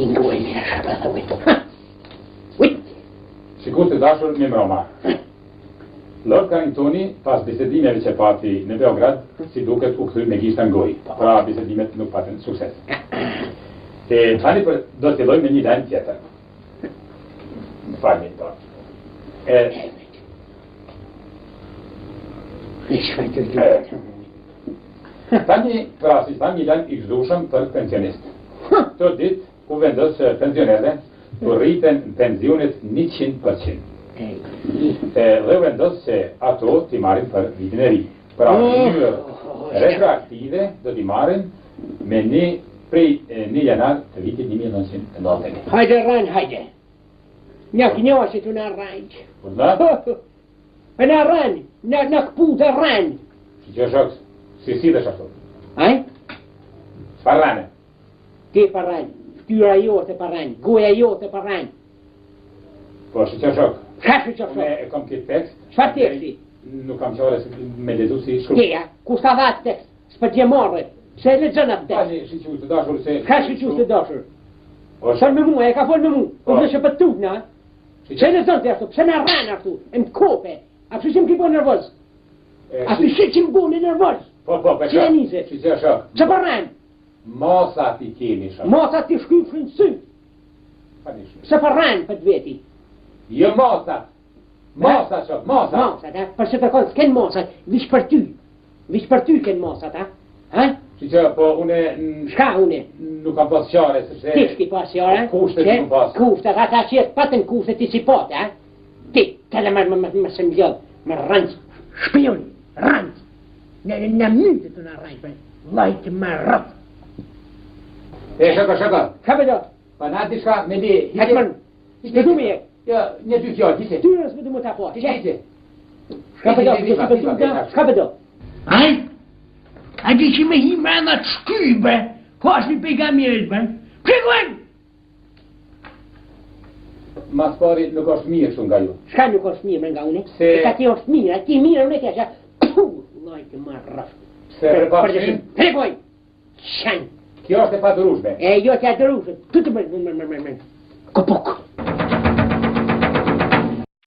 Tingojnë e shëpa të ujtë. Shikur të dashur me mroma. Lord Carringtoni, pas bisedimeve që pati në Beograd, si duket u kthy me gishta në gojë, pra bisedimet nuk patën sukses. E tani do të filloj me një lajm tjetër. Më falni to. Tani pra si tani një lajm i gëzueshëm për pensionist. Këtë ditë u vendos pensionerëve të rriten pensionet 100%. Dhe vendos se ato t'i marrin për vitin e ri. Pra mënyrë retroaktive do t'i marrin me prej 1 janar të vitit 1990. Hajde rran, hajde. Nja kënjohë të në rranjë. Për në rranjë, në këpu të rranjë. Që shokës, si dhe shokës? Aj? S'par rranjë? Ti për rranjë, ftyra jote për rranjë, goja jote për rranjë. Po, që shokë? Shashë që shokë? E kom këtë tekst. Shfar teksti? Nuk kam qore me ledu si shkru. Teja, ku s'ka dhatë tekst, s'për t'je marrë, se e le gjëna për tekst. Tani, shiqus të dashur se... Ka shiqus të dashur? Shër me mu, e ka folë me mu, po dhe që për tuk, na? Se e le zënë të ashtu, pëse në rranë ashtu, e më kope, a pëse që më ki bo nervoz? A pëse që më bo në nervoz? Po, që e nise? Që shok? Që për rranë? Mosat i kemi shok. Mosat t'i shkypshin sy. Se për rranë për t'veti. Jo mosat. Mosat, shok, mosat. Mosat, ha? Për që të konë, s'ken mosat, vish për ty. Vish për ty ken mosat, ha? Ha? Që po une... Shka une? Nuk kam pas qare, sepse... Ti shki pas qare? Kushtet nuk pas. Kushtet, ata që jetë patën kushtet ti si pote, ha? Ti, të dhe më se mjëllë, më rëndë, shpion, rëndë. Në mytë të në rëndë, lajtë më rëndë. Shaka. Ka për do? Pa na ti shka me di... Hetman, në du me je? Ja, një dy fjallë, dite. Ty nësë me du më ta po, Dite. Shka për do? Aj? A di që me hima në të shkybe, ko është një pejga mirët, bërë? Pregojnë! Mas pari nuk është mirë shumë nga ju. Shka nuk është mirë nga une? E ka ti është mirë, a ti mirë une kësha? Lajtë më rrëfë. Se përpashim? Pregojnë! Shanë! Kjo është e pa dërushme. E jo që e dërushme. Këtë më. Këpuk.